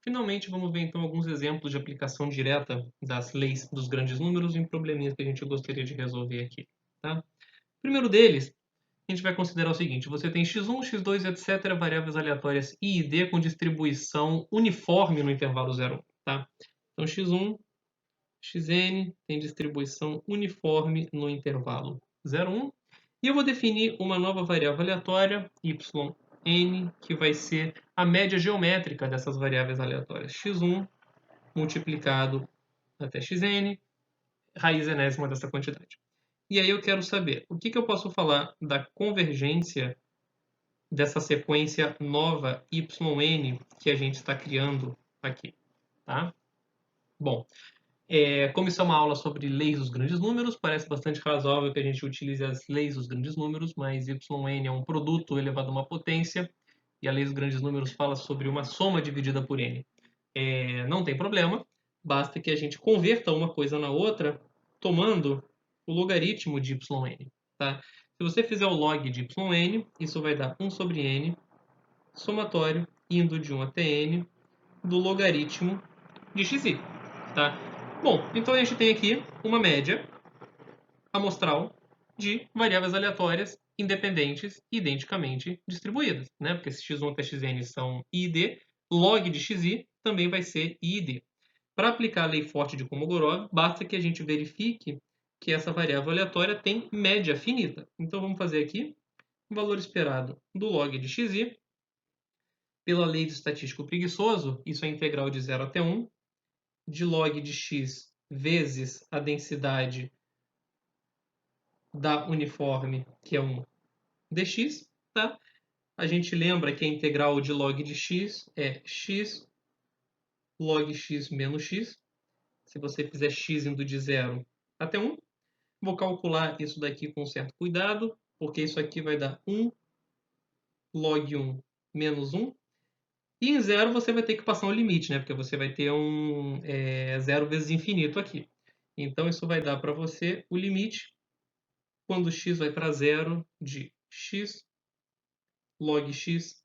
Finalmente, vamos ver então alguns exemplos de aplicação direta das leis dos grandes números em probleminhas que a gente gostaria de resolver aqui, tá? O primeiro deles, a gente vai considerar o seguinte: você tem x1, x2, etc., variáveis aleatórias i e d com distribuição uniforme no intervalo 0, 1, tá? Então, x1, xn tem distribuição uniforme no intervalo 0, 1. E eu vou definir uma nova variável aleatória, yn, que vai ser a média geométrica dessas variáveis aleatórias. x1 multiplicado até xn, raiz enésima dessa quantidade. E aí eu quero saber o que eu posso falar da convergência dessa sequência nova yn que a gente está criando aqui, tá? Bom, como isso é uma aula sobre leis dos grandes números, parece bastante razoável que a gente utilize as leis dos grandes números, mas yn é um produto elevado a uma potência, e a lei dos grandes números fala sobre uma soma dividida por n. Não tem problema, basta que a gente converta uma coisa na outra tomando o logaritmo de yn. Tá? Se você fizer o log de yn, isso vai dar 1 sobre n, somatório, indo de 1 até n, do logaritmo de xi. Tá? Bom, então a gente tem aqui uma média amostral de variáveis aleatórias independentes e identicamente distribuídas, né? Porque se x1 até xn são i e d, log de xi também vai ser i e d. Para aplicar a lei forte de Kolmogorov, basta que a gente verifique que essa variável aleatória tem média finita. Então vamos fazer aqui o valor esperado do log de xi. Pela lei do estatístico preguiçoso, isso é integral de 0 até 1, de log de x vezes a densidade da uniforme, que é 1 dx, tá? A gente lembra que a integral de log de x é x log x menos x. Se você fizer x indo de 0 até 1, vou calcular isso daqui com certo cuidado, porque isso aqui vai dar 1 log 1 menos 1. E em 0 você vai ter que passar um limite, né? Porque você vai ter um 0 vezes infinito aqui. Então isso vai dar para você o limite, quando x vai para 0, de x log x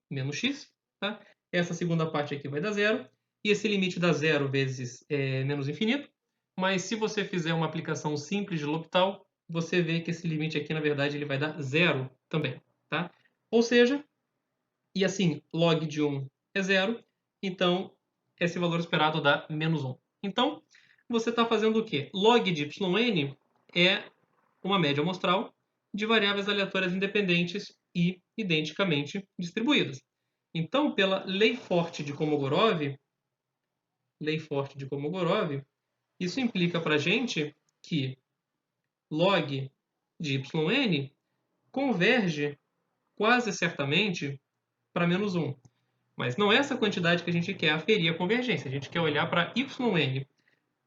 menos x. Tá? Essa segunda parte aqui vai dar 0. E esse limite dá 0 vezes menos infinito. Mas se você fizer uma aplicação simples de L'Hopital, você vê que esse limite aqui, na verdade, ele vai dar 0 também. Tá? Ou seja, e assim, log de 1 é 0, então esse valor esperado dá menos 1. Então, você está fazendo o quê? Log de yn é uma média amostral de variáveis aleatórias independentes e identicamente distribuídas. Então, pela lei forte de Kolmogorov, isso implica para a gente que log de yn converge quase certamente para menos 1. Mas não é essa quantidade que a gente quer aferir a convergência. A gente quer olhar para yn.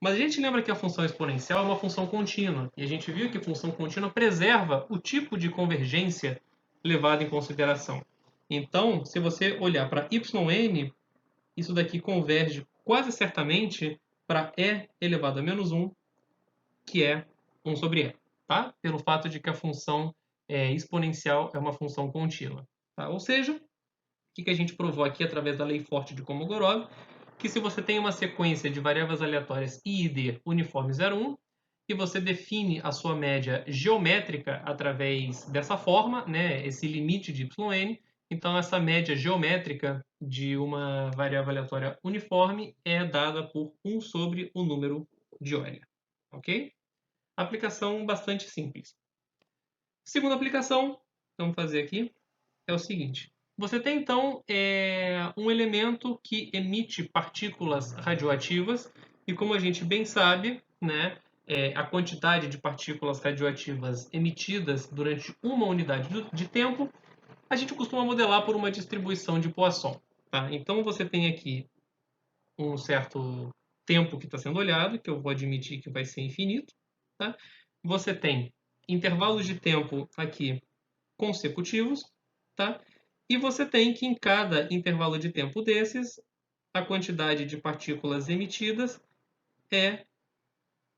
Mas a gente lembra que a função exponencial é uma função contínua. E a gente viu que função contínua preserva o tipo de convergência levado em consideração. Então, se você olhar para yn, isso daqui converge quase certamente para e elevado a menos 1, que é 1 sobre e. Tá? Pelo fato de que a função exponencial é uma função contínua. Tá? Ou seja, o que a gente provou aqui através da lei forte de Kolmogorov, que se você tem uma sequência de variáveis aleatórias i e d uniforme 0, 1, e você define a sua média geométrica através dessa forma, né, esse limite de yn, então essa média geométrica de uma variável aleatória uniforme é dada por 1 sobre o número de Euler. Ok? Aplicação bastante simples. Segunda aplicação, vamos fazer aqui, é o seguinte. Você tem, então, um elemento que emite partículas radioativas, e como a gente bem sabe, né, a quantidade de partículas radioativas emitidas durante uma unidade de tempo, a gente costuma modelar por uma distribuição de Poisson. Tá? Então, você tem aqui um certo tempo que está sendo olhado, que eu vou admitir que vai ser infinito. Tá? Você tem intervalos de tempo aqui consecutivos, tá? E você tem que em cada intervalo de tempo desses, a quantidade de partículas emitidas é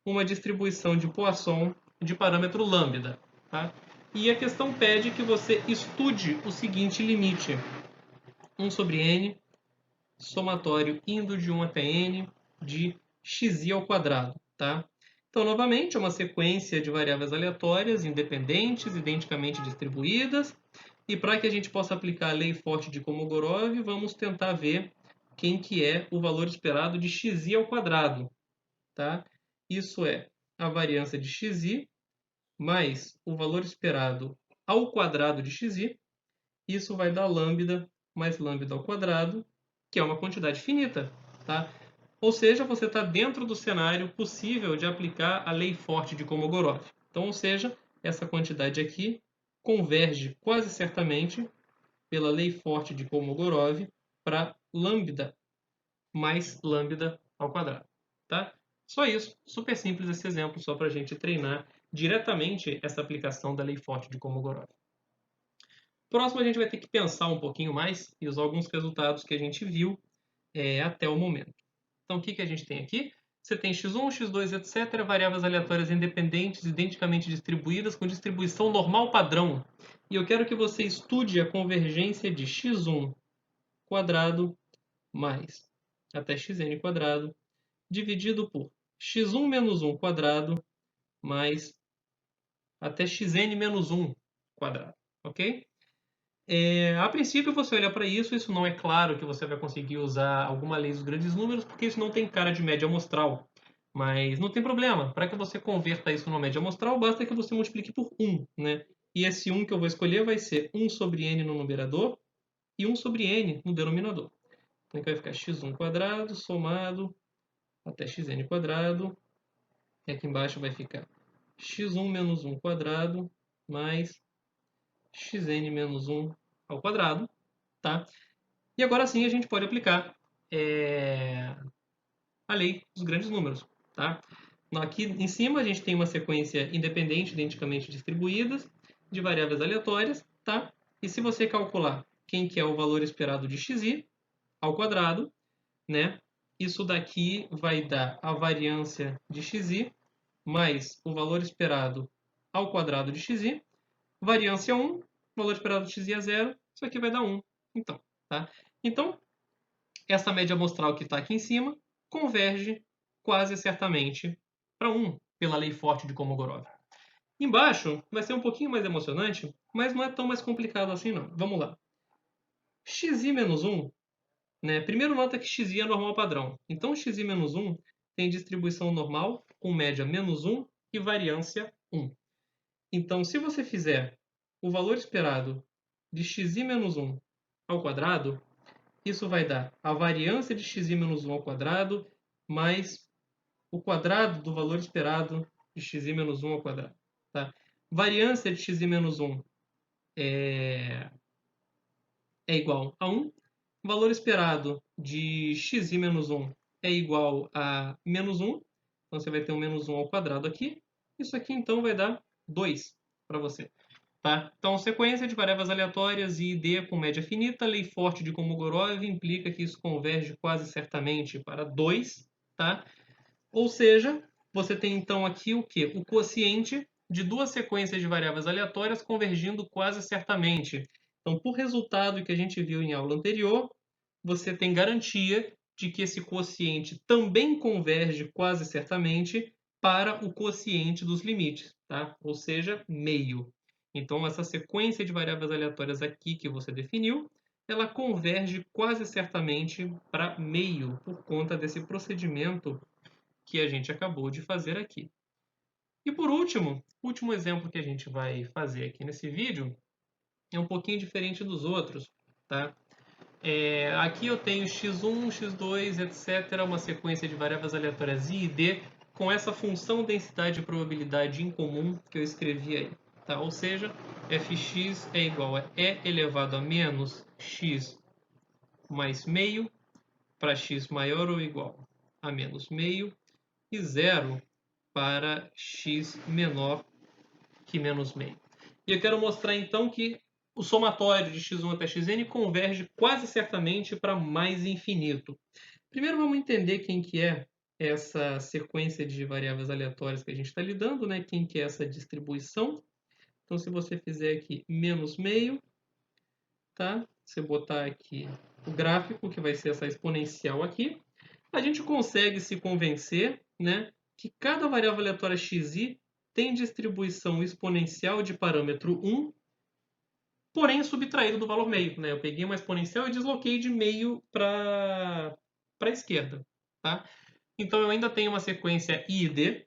uma distribuição de Poisson de parâmetro lambda. Tá? E a questão pede que você estude o seguinte limite: 1 sobre n somatório indo de 1 até n de xi ao quadrado, tá? Então, novamente, é uma sequência de variáveis aleatórias, independentes, identicamente distribuídas. E para que a gente possa aplicar a lei forte de Kolmogorov, vamos tentar ver quem que é o valor esperado de xi ao quadrado, tá? Isso é a variância de xi mais o valor esperado ao quadrado de xi. Isso vai dar lambda mais lambda ao quadrado, que é uma quantidade finita, tá? Ou seja, você está dentro do cenário possível de aplicar a lei forte de Kolmogorov. Então, ou seja, essa quantidade aqui converge quase certamente pela lei forte de Kolmogorov para lambda mais lambda ao quadrado, tá? Só isso, super simples esse exemplo, só para a gente treinar diretamente essa aplicação da lei forte de Kolmogorov. Próximo, a gente vai ter que pensar um pouquinho mais e usar alguns resultados que a gente viu até o momento. Então, o que a gente tem aqui? Você tem x1, x2, etc., variáveis aleatórias independentes, identicamente distribuídas, com distribuição normal padrão. E eu quero que você estude a convergência de x1 quadrado mais até xn quadrado, dividido por x1 menos 1 quadrado mais até xn menos 1 quadrado, ok? A princípio, você olha para isso não é claro que você vai conseguir usar alguma lei dos grandes números, porque isso não tem cara de média amostral. Mas não tem problema. Para que você converta isso numa média amostral, basta que você multiplique por 1, né? E esse 1 que eu vou escolher vai ser 1 sobre n no numerador e 1 sobre n no denominador. Então, vai ficar x1 quadrado somado até xn quadrado. E aqui embaixo vai ficar x1 menos 1 quadrado mais xn menos 1 ao quadrado, tá? E agora sim a gente pode aplicar a lei dos grandes números, tá? Aqui em cima a gente tem uma sequência independente, identicamente distribuídas, de variáveis aleatórias, tá? E se você calcular quem que é o valor esperado de xi ao quadrado, né? Isso daqui vai dar a variância de xi mais o valor esperado ao quadrado de xi, variância 1, valor esperado de xi é 0, isso aqui vai dar 1. Então, tá? Então, essa média amostral que está aqui em cima converge quase certamente para 1, pela lei forte de Kolmogorov. Embaixo vai ser um pouquinho mais emocionante, mas não é tão mais complicado assim não. Vamos lá. xi menos 1, né? Primeiro nota que xi é normal padrão. Então, xi menos 1 tem distribuição normal com média menos 1 e variância 1. Então, se você fizer o valor esperado de xi menos 1 ao quadrado, isso vai dar a variância de xi menos 1 ao quadrado mais o quadrado do valor esperado de xi menos 1 ao quadrado. Tá? Variância de xi menos 1 é igual a 1. Valor esperado de xi menos 1 é igual a menos 1. Então, você vai ter um menos 1 ao quadrado aqui. Isso aqui, então, vai dar 2 para você. Tá? Então, sequência de variáveis aleatórias e ID com média finita, lei forte de Kolmogorov implica que isso converge quase certamente para 2. Tá? Ou seja, você tem então aqui o quê? O quociente de duas sequências de variáveis aleatórias convergindo quase certamente. Então, por resultado que a gente viu em aula anterior, você tem garantia de que esse quociente também converge quase certamente para o quociente dos limites, tá? Ou seja, meio. Então, essa sequência de variáveis aleatórias aqui que você definiu, ela converge quase certamente para meio, por conta desse procedimento que a gente acabou de fazer aqui. E por último, o último exemplo que a gente vai fazer aqui nesse vídeo é um pouquinho diferente dos outros, tá? Aqui eu tenho x1, x2, etc., uma sequência de variáveis aleatórias i e d com essa função densidade e probabilidade em comum que eu escrevi aí. Tá? Ou seja, fx é igual a e elevado a menos x mais meio para x maior ou igual a menos meio e 0 para x menor que menos meio. E eu quero mostrar então que o somatório de x1 até xn converge quase certamente para mais infinito. Primeiro vamos entender quem que é essa sequência de variáveis aleatórias que a gente está lidando, né? Quem que é essa distribuição. Então, se você fizer aqui menos meio, tá? você botar aqui o gráfico, que vai ser essa exponencial aqui, a gente consegue se convencer, né, que cada variável aleatória xi tem distribuição exponencial de parâmetro 1, porém subtraído do valor meio. Né? Eu peguei uma exponencial e desloquei de meio para a esquerda. Tá? Então eu ainda tenho uma sequência I e D.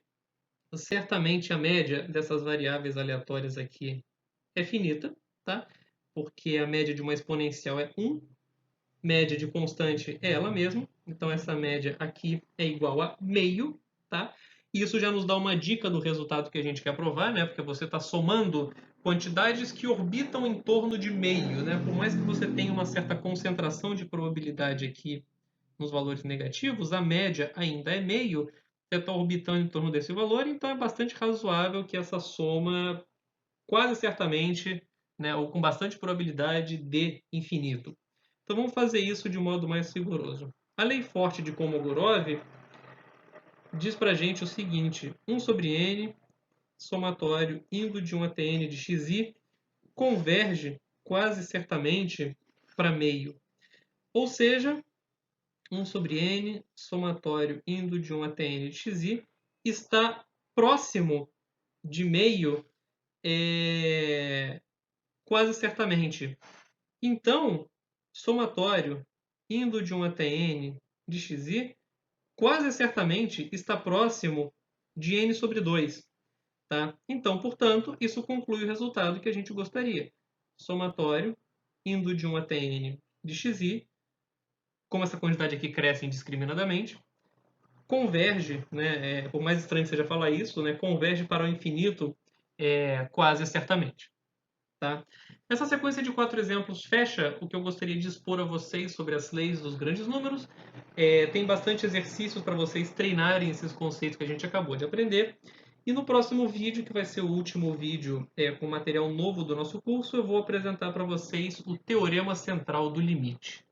Certamente a média dessas variáveis aleatórias aqui é finita, tá? Porque a média de uma exponencial é 1, média de constante é ela mesma, então essa média aqui é igual a meio, tá? Isso já nos dá uma dica do resultado que a gente quer provar, né? Porque você está somando quantidades que orbitam em torno de meio, né? Por mais que você tenha uma certa concentração de probabilidade aqui nos valores negativos, a média ainda é meio, você está orbitando em torno desse valor, então é bastante razoável que essa soma quase certamente, né, ou com bastante probabilidade, dê infinito. Então vamos fazer isso de um modo mais rigoroso. A lei forte de Kolmogorov diz para a gente o seguinte: 1 sobre n, somatório indo de 1 até n de xi, converge quase certamente para meio. Ou seja, 1 sobre n, somatório indo de 1 até n de xi, está próximo de meio quase certamente. Então, somatório indo de 1 até n de xi quase certamente está próximo de n sobre 2. Tá? Então, portanto, isso conclui o resultado que a gente gostaria. Somatório indo de 1 até n de xi, como essa quantidade aqui cresce indiscriminadamente, converge, né, por mais estranho que seja falar isso, né, converge para o infinito quase certamente. Tá? Essa sequência de 4 exemplos fecha o que eu gostaria de expor a vocês sobre as leis dos grandes números. Tem bastante exercícios para vocês treinarem esses conceitos que a gente acabou de aprender. E no próximo vídeo, que vai ser o último vídeo com material novo do nosso curso, eu vou apresentar para vocês o teorema central do limite.